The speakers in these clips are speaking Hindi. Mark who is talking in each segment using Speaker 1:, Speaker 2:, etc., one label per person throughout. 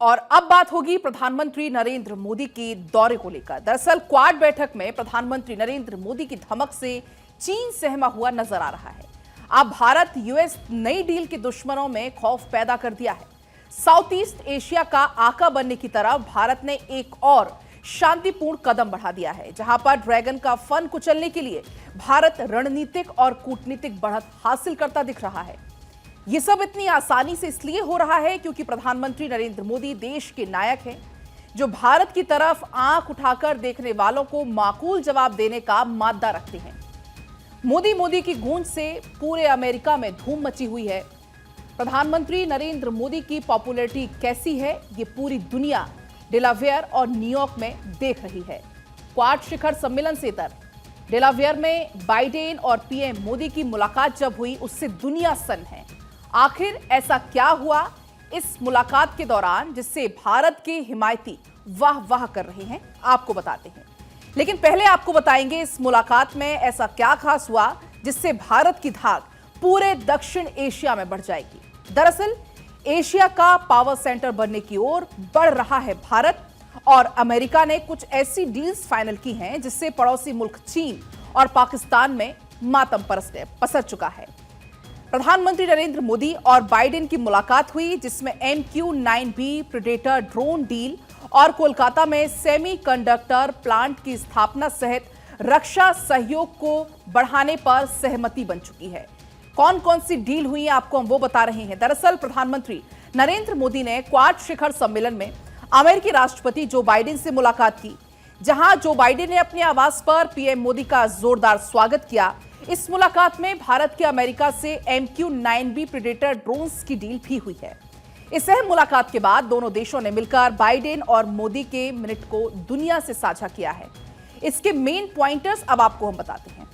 Speaker 1: और अब बात होगी प्रधानमंत्री नरेंद्र मोदी के दौरे को लेकर। दरअसल क्वाड बैठक में प्रधानमंत्री नरेंद्र मोदी की धमक से चीन सहमा हुआ नजर आ रहा है। अब भारत यूएस नई डील के दुश्मनों में खौफ पैदा कर दिया है। साउथ ईस्ट एशिया का आका बनने की तरफ भारत ने एक और शांतिपूर्ण कदम बढ़ा दिया है, जहां पर ड्रैगन का फन कुचलने के लिए भारत रणनीतिक और कूटनीतिक बढ़त हासिल करता दिख रहा है। ये सब इतनी आसानी से इसलिए हो रहा है क्योंकि प्रधानमंत्री नरेंद्र मोदी देश के नायक हैं, जो भारत की तरफ आंख उठाकर देखने वालों को माकूल जवाब देने का मादा रखते हैं। मोदी की गूंज से पूरे अमेरिका में धूम मची हुई है। प्रधानमंत्री नरेंद्र मोदी की पॉपुलैरिटी कैसी है, ये पूरी दुनिया डेलावेयर और न्यूयॉर्क में देख रही है। क्वाड शिखर सम्मेलन से इतर डेलावेयर में बाइडेन और पीएम मोदी की मुलाकात जब हुई, उससे दुनिया सन्न है। आखिर ऐसा क्या हुआ इस मुलाकात के दौरान जिससे भारत के हिमायती वाह वाह कर रहे हैं, आपको बताते हैं। लेकिन पहले आपको बताएंगे इस मुलाकात में ऐसा क्या खास हुआ जिससे भारत की धाक पूरे दक्षिण एशिया में बढ़ जाएगी। दरअसल एशिया का पावर सेंटर बनने की ओर बढ़ रहा है भारत, और अमेरिका ने कुछ ऐसी डील्स फाइनल की हैं जिससे पड़ोसी मुल्क चीन और पाकिस्तान में मातम पसर चुका है। प्रधानमंत्री नरेंद्र मोदी और बाइडेन की मुलाकात हुई, जिसमें MQ-9B प्रेडेटर ड्रोन डील और कोलकाता में सेमीकंडक्टर प्लांट की स्थापना सहित रक्षा सहयोग को बढ़ाने पर सहमति बन चुकी है। कौन कौन सी डील हुई है आपको हम वो बता रहे हैं। दरअसल प्रधानमंत्री नरेंद्र मोदी ने क्वाड शिखर सम्मेलन में अमेरिकी राष्ट्रपति जो बाइडेन से मुलाकात की, जहां जो बाइडेन ने अपने आवास पर पीएम मोदी का जोरदार स्वागत किया। इस मुलाकात में भारत के अमेरिका से MQ-9B प्रेडेटर ड्रोन्स की डील भी हुई है। इस अहम मुलाकात के बाद दोनों देशों ने मिलकर बाइडेन और मोदी के मिनट को दुनिया से साझा किया है। इसके मेन पॉइंटर्स अब आपको हम बताते हैं।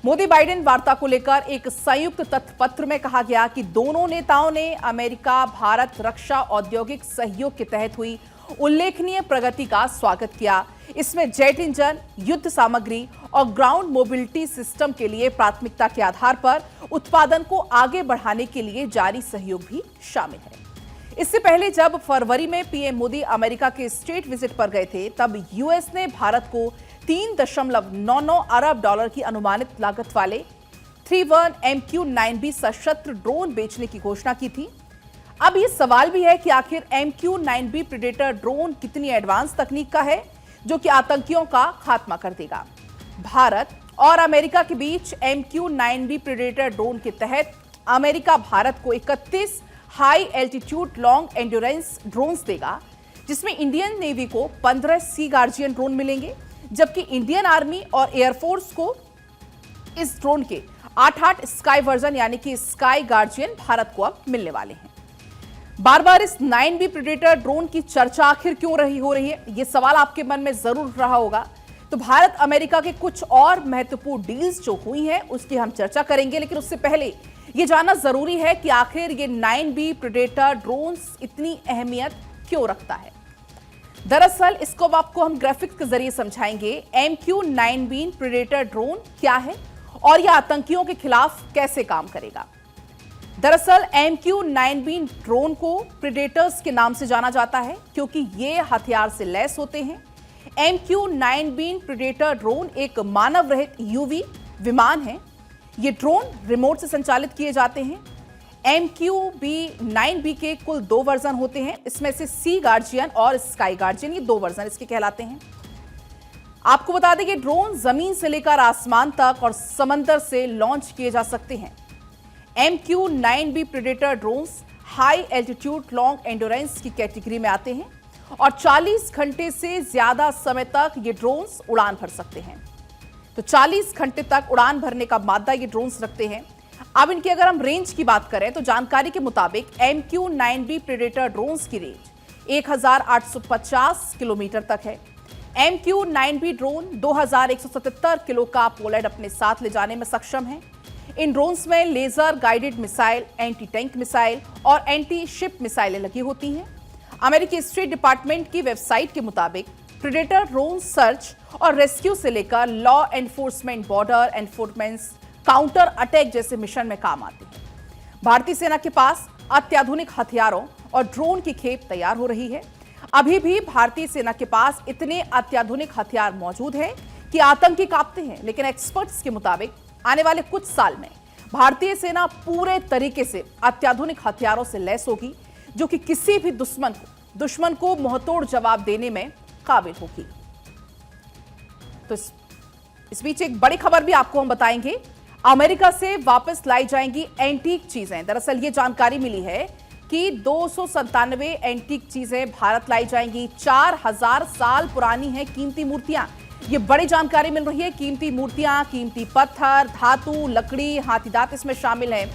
Speaker 1: मोदी बाइडेन वार्ता को लेकर एक संयुक्त तथ्य पत्र में कहा गया कि दोनों नेताओं ने अमेरिका भारत रक्षा औद्योगिक सहयोग के तहत हुई उल्लेखनीय प्रगति का स्वागत किया। इसमें जेट इंजन, युद्ध सामग्री और ग्राउंड मोबिलिटी सिस्टम के लिए प्राथमिकता के आधार पर उत्पादन को आगे बढ़ाने के लिए जारी सहयोग भी शामिल है। इससे पहले जब फरवरी में पीएम मोदी अमेरिका के स्टेट विजिट पर गए थे, तब यूएस ने भारत को 3.99 अरब डॉलर की अनुमानित लागत वाले 31 MQ-9B सशस्त्र ड्रोन बेचने की घोषणा की थी। अब ये सवाल भी है कि आखिर MQ-9B प्रेडेटर ड्रोन कितनी एडवांस तकनीक का है जो कि आतंकियों का खात्मा कर देगा। भारत और अमेरिका के बीच MQ-9B प्रेडेटर ड्रोन के तहत अमेरिका भारत को 31 high altitude long endurance drones देगा, जिसमें इंडियन नेवी को 15 सी गार्जियन ड्रोन मिलेंगे, जबकि इंडियन आर्मी और एयरफोर्स को इस ड्रोन के 8 स्काई वर्जन यानी कि स्काई गार्जियन भारत को अब मिलने वाले हैं। बार बार इस 9B प्रेडेटर ड्रोन की चर्चा आखिर क्यों हो रही है, ये सवाल आपके मन में जरूर उठ रहा होगा। तो भारत अमेरिका के कुछ और महत्वपूर्ण डील्स जो हुई हैं उसकी हम चर्चा करेंगे, लेकिन उससे पहले ये जानना जरूरी है कि आखिर ये 9B प्रेडेटर ड्रोन्स इतनी अहमियत क्यों रखता है। दरअसल इसको आपको हम ग्राफिक्स के जरिए समझाएंगे। MQ-9B प्रेडेटर ड्रोन क्या है और यह आतंकियों के खिलाफ कैसे काम करेगा। दरअसल MQ-9B ड्रोन को प्रेडेटर्स के नाम से जाना जाता है क्योंकि ये हथियार से लैस होते हैं। MQ-9B प्रेडेटर ड्रोन एक मानव रहित UV विमान है। ये ड्रोन रिमोट से संचालित किए जाते हैं। MQ-9B के कुल 2 वर्जन होते हैं, इसमें से सी गार्जियन और स्काई गार्जियन, ये 2 वर्जन इसके कहलाते हैं। आपको बता दें कि ड्रोन जमीन से लेकर आसमान तक और समंदर से लॉन्च किए जा सकते हैं। MQ-9B predator drones high altitude long endurance की कैटेगरी में आते हैं और 40 घंटे से ज्यादा समय तक ये ड्रोन्स उड़ान भर सकते हैं। तो 40 घंटे तक उड़ान भरने का मादा ये ड्रोन्स रखते हैं। अब इनकी अगर हम रेंज की बात करें तो जानकारी के मुताबिक MQ-9B प्रेडेटर ड्रोन्स की रेंज 1850 किलोमीटर तक है। MQ-9B ड्रोन 2177 किलो का पोलैंड अपने साथ ले जाने में सक्षम है। इन ड्रोन्स में laser guided missile, anti tank missile और एंटी शिप मिसाइलें लगी होती हैं। अमेरिकी स्टेट डिपार्टमेंट की वेबसाइट के मुताबिक प्रेडेटर ड्रोन सर्च और रेस्क्यू से लेकर law enforcement, border enforcement, counter attack जैसे मिशन में काम आते हैं। भारतीय सेना के पास अत्याधुनिक हथियारों और ड्रोन की खेप तैयार हो रही है। अभी भी भारतीय सेना के पास इतने अत्याधुनिक हथियार मौजूद हैं कि आतंकी कांपते हैं, लेकिन एक्सपर्ट्स के मुताबिक आने वाले कुछ साल में भारतीय सेना पूरे तरीके से अत्याधुनिक हथियारों से लैस होगी, जो कि किसी भी दुश्मन को मुंहतोड़ जवाब देने में काबिल होगी। तो इस बीच एक बड़ी खबर भी आपको हम बताएंगे। अमेरिका से वापस लाई जाएंगी एंटीक चीजें। दरअसल ये जानकारी मिली है कि 297 एंटीक चीजें भारत लाई जाएंगी। 4000 साल पुरानी हैं कीमती मूर्तियां। ये बड़ी जानकारी मिल रही है। कीमती मूर्तियां, कीमती पत्थर, धातु, लकड़ी, हाथीदांत इसमें शामिल हैं।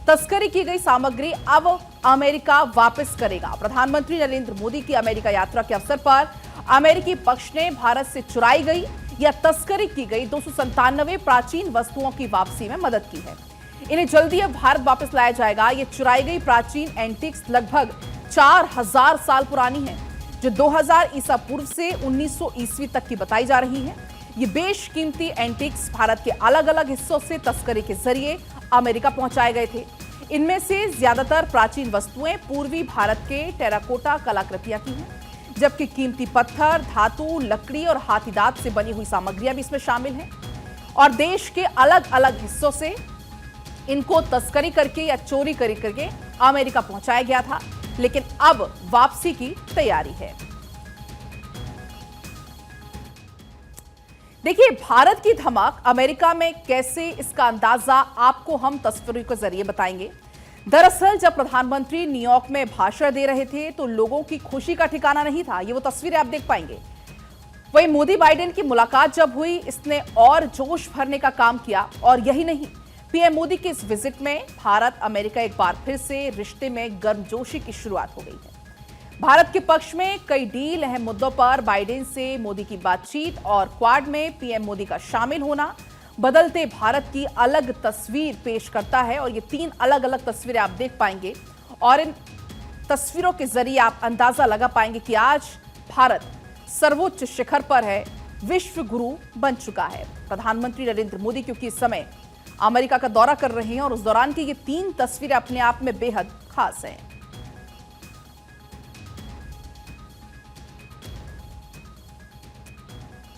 Speaker 1: तस्करी की गई सामग्री अब अमेरिका वापस करेगा। प्रधानमंत्री नरेंद्र मोदी की अमेरिका यात्रा के अवसर पर अमेरिकी पक्ष ने भारत से चुराई गई या तस्करी की गई 297 प्राचीन वस्तुओं की वापसी में मदद की है। इन्हें जल्दी अब भारत वापस लाया जाएगा। ये चुराई गई प्राचीन एंटिक्स लगभग 4000 साल पुरानी है, जो 2000 ईसा पूर्व से 1900 ईस्वी तक की बताई जा रही है। ये बेशकीमती एंटिक्स भारत के अलग अलग हिस्सों से तस्करी के जरिए अमेरिका पहुंचाए गए थे। इनमें से ज्यादातर प्राचीन वस्तुएं पूर्वी भारत के टेराकोटा कलाकृतियां की हैं, जबकि कीमती पत्थर, धातु, लकड़ी और हाथीदांत से बनी हुई सामग्रियां भी इसमें शामिल हैं। और देश के अलग अलग हिस्सों से इनको तस्करी करके या चोरी करके अमेरिका पहुंचाया गया था, लेकिन अब वापसी की तैयारी है। देखिए, भारत की धमक अमेरिका में कैसे, इसका अंदाजा आपको हम तस्वीरों के जरिए बताएंगे। दरअसल जब प्रधानमंत्री न्यूयॉर्क में भाषण दे रहे थे तो लोगों की खुशी का ठिकाना नहीं था। ये वो तस्वीरें आप देख पाएंगे। वहीं मोदी बाइडेन की मुलाकात जब हुई, इसने और जोश भरने का काम किया। और यही नहीं, पीएम मोदी के इस विजिट में भारत अमेरिका एक बार फिर से रिश्ते में गर्मजोशी की शुरुआत हो गई है। भारत के पक्ष में कई डील, अहम मुद्दों पर बाइडेन से मोदी की बातचीत और क्वाड में पीएम मोदी का शामिल होना बदलते भारत की अलग तस्वीर पेश करता है। और ये 3 अलग अलग तस्वीरें आप देख पाएंगे और इन तस्वीरों के जरिए आप अंदाजा लगा पाएंगे कि आज भारत सर्वोच्च शिखर पर है, विश्व गुरु बन चुका है। प्रधानमंत्री नरेंद्र मोदी क्योंकि इस समय अमेरिका का दौरा कर रहे हैं और उस दौरान की ये 3 तस्वीरें अपने आप में बेहद खास हैं।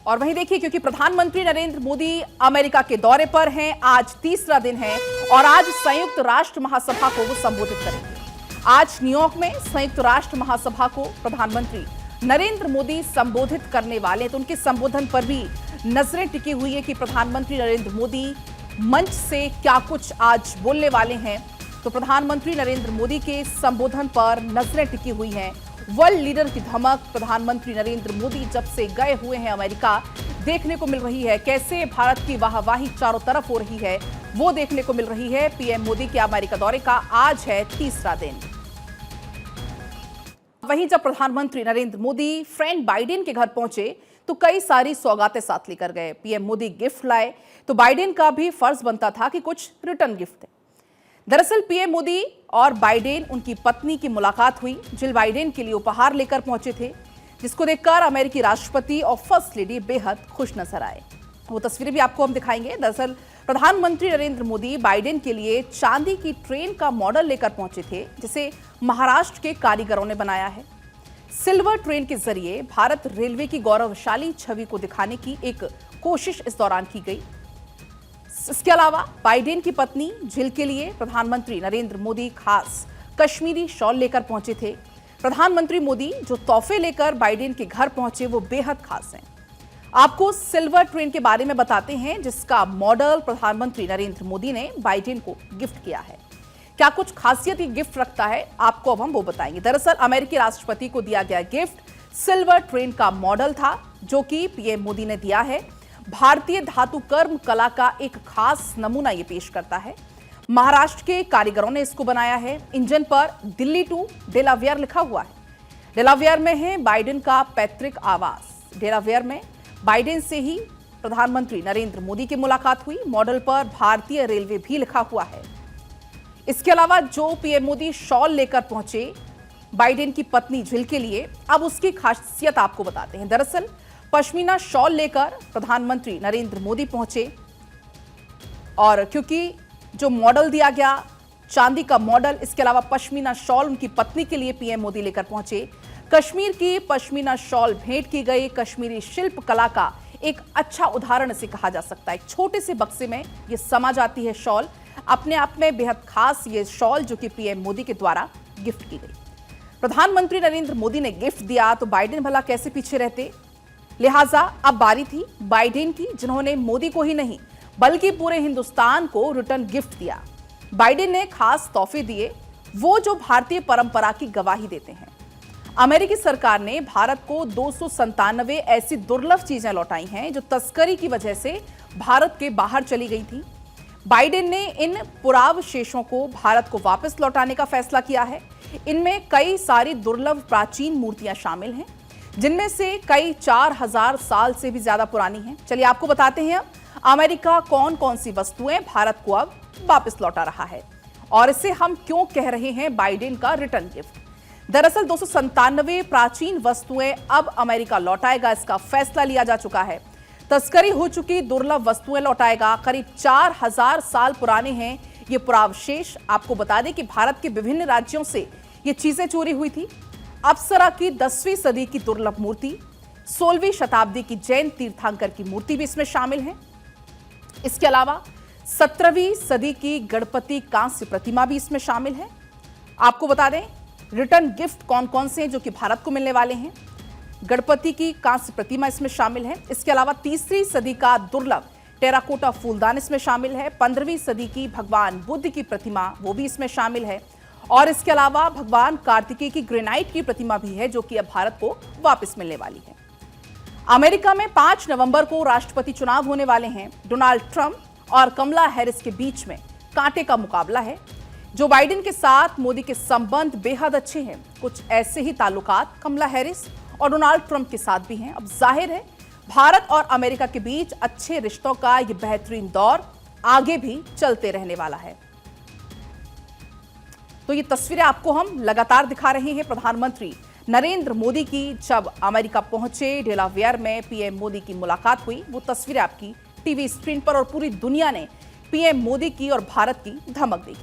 Speaker 1: और वहीं देखिए, क्योंकि प्रधानमंत्री नरेंद्र मोदी अमेरिका के दौरे पर हैं, आज तीसरा दिन है और आज संयुक्त राष्ट्र महासभा को वो संबोधित करेंगे। आज न्यूयॉर्क में संयुक्त राष्ट्र महासभा को प्रधानमंत्री नरेंद्र मोदी संबोधित करने वाले हैं, तो उनके संबोधन पर भी नजरें टिकी हुई है कि प्रधानमंत्री नरेंद्र मोदी मंच से क्या कुछ आज बोलने वाले हैं। तो प्रधानमंत्री नरेंद्र मोदी के संबोधन पर नजरें टिकी हुई हैं। वर्ल्ड लीडर की धमक प्रधानमंत्री नरेंद्र मोदी जब से गए हुए हैं अमेरिका, देखने को मिल रही है। कैसे भारत की वाहवाही चारों तरफ हो रही है, वो देखने को मिल रही है। पीएम मोदी के अमेरिका दौरे का आज है तीसरा दिन। वहीं जब प्रधानमंत्री नरेंद्र मोदी फ्रेंड बाइडेन के घर पहुंचे तो कई सारी सौगातें साथ लेकर गए। पीएम मोदी गिफ्ट लाए तो बाइडेन का भी फर्ज बनता था कि कुछ रिटर्न गिफ्ट दे। दरअसल पीएम मोदी और बाइडेन, उनकी पत्नी की मुलाकात हुई। जिल बाइडेन के लिए उपहार लेकर पहुंचे थे, जिसको देखकर अमेरिकी राष्ट्रपति और फर्स्ट लेडी बेहद खुश नजर आए। वो तस्वीरें भी आपको हम दिखाएंगे। दरअसल प्रधानमंत्री नरेंद्र मोदी बाइडेन के लिए चांदी की ट्रेन का मॉडल लेकर पहुंचे थे, जिसे महाराष्ट्र के कारीगरों ने बनाया है। सिल्वर ट्रेन के जरिए भारत रेलवे की गौरवशाली छवि को दिखाने की एक कोशिश इस दौरान की गई। इसके अलावा बाइडेन की पत्नी जिल के लिए प्रधानमंत्री नरेंद्र मोदी खास कश्मीरी शॉल लेकर पहुंचे थे। प्रधानमंत्री मोदी जो तोहफे लेकर बाइडेन के घर पहुंचे वो बेहद खास हैं। आपको सिल्वर ट्रेन के बारे में बताते हैं, जिसका मॉडल प्रधानमंत्री नरेंद्र मोदी ने बाइडेन को गिफ्ट किया है। क्या कुछ खासियत ये गिफ्ट रखता है, आपको अब हम वो बताएंगे। दरअसल अमेरिकी राष्ट्रपति को दिया गया गिफ्ट सिल्वर ट्रेन का मॉडल था, जो कि पीएम मोदी ने दिया है। भारतीय धातु कर्म कला का एक खास नमूना ये पेश करता है। महाराष्ट्र के कारीगरों ने इसको बनाया है। इंजन पर दिल्ली टू डेलावेयर लिखा हुआ है। डेलावेयर में है बाइडेन का पैतृक आवास। डेलावेयर में बाइडेन से ही प्रधानमंत्री नरेंद्र मोदी की मुलाकात हुई। मॉडल पर भारतीय रेलवे भी लिखा हुआ है। इसके अलावा जो पीएम मोदी शॉल लेकर पहुंचे बाइडेन की पत्नी जिल के लिए, अब उसकी खासियत आपको बताते हैं। दरअसल पश्मीना शॉल लेकर प्रधानमंत्री नरेंद्र मोदी पहुंचे और क्योंकि जो मॉडल दिया गया चांदी का मॉडल, इसके अलावा पश्मीना शॉल उनकी पत्नी के लिए पीएम मोदी लेकर पहुंचे। कश्मीर की पश्मीना शॉल भेंट की गई। कश्मीरी शिल्प कला का एक अच्छा उदाहरण इसे कहा जा सकता है। एक छोटे से बक्से में ये समा जाती है शॉल। अपने आप में बेहद खास ये शॉल जो कि पीएम मोदी के द्वारा गिफ्ट की गई। प्रधानमंत्री नरेंद्र मोदी ने गिफ्ट दिया तो बाइडेन भला कैसे पीछे रहते। लिहाजा अब बारी थी बाइडेन की, जिन्होंने मोदी को ही नहीं बल्कि पूरे हिंदुस्तान को रिटर्न गिफ्ट दिया। बाइडेन ने खास तोहफे दिए, वो जो भारतीय परंपरा की गवाही देते हैं। अमेरिकी सरकार ने भारत को 297 ऐसी दुर्लभ चीजें लौटाई हैं जो तस्करी की वजह से भारत के बाहर चली गई थी। बाइडेन ने इन पुरावशेषों को भारत को वापस लौटाने का फैसला किया है। इनमें कई सारी दुर्लभ प्राचीन मूर्तियां शामिल हैं, जिनमें से कई 4000 साल से भी ज्यादा पुरानी हैं। चलिए आपको बताते हैं अब अमेरिका कौन कौन सी वस्तुएं भारत को अब वापस लौटा रहा है और इसे हम क्यों कह रहे हैं बाइडेन का रिटर्न गिफ्ट। दरअसल 297 प्राचीन वस्तुएं अब अमेरिका लौटाएगा, इसका फैसला लिया जा चुका है। तस्करी हो चुकी दुर्लभ वस्तुएं लौटाएगा। करीब 4000 साल पुराने हैं ये पुरावशेष। आपको बता दें कि भारत के विभिन्न राज्यों से ये चीजें चोरी हुई थी। अप्सरा की 10वीं सदी की दुर्लभ मूर्ति, 16वीं शताब्दी की जैन तीर्थंकर की मूर्ति भी इसमें शामिल है। इसके अलावा 17वीं सदी की गणपति कांस्य प्रतिमा भी इसमें शामिल है। आपको बता दें रिटर्न गिफ्ट कौन कौन से हैं जो कि भारत को मिलने वाले हैं। गणपति की कांस्य प्रतिमा इसमें शामिल है। इसके अलावा 3री सदी का दुर्लभ टेराकोटा फूलदान इसमें शामिल है। 15वीं सदी की भगवान बुद्ध की प्रतिमा वो भी इसमें शामिल है। और इसके अलावा भगवान कार्तिकेय की ग्रेनाइट की प्रतिमा भी है जो कि अब भारत को वापस मिलने वाली है। अमेरिका में 5 नवंबर को राष्ट्रपति चुनाव होने वाले हैं। डोनाल्ड ट्रंप और कमला हैरिस के बीच में कांटे का मुकाबला है। जो बाइडेन के साथ मोदी के संबंध बेहद अच्छे हैं। कुछ ऐसे ही ताल्लुकात कमला हैरिस और डोनाल्ड ट्रंप के साथ भी हैं। अब जाहिर है भारत और अमेरिका के बीच अच्छे रिश्तों का यह बेहतरीन दौर आगे भी चलते रहने वाला है। तो ये तस्वीरें आपको हम लगातार दिखा रहे हैं प्रधानमंत्री नरेंद्र मोदी की जब अमेरिका पहुंचे, डेलावेयर में पीएम मोदी की मुलाकात हुई। वो तस्वीरें आपकी टीवी स्क्रीन पर और पूरी दुनिया ने पीएम मोदी की और भारत की धमक देखी।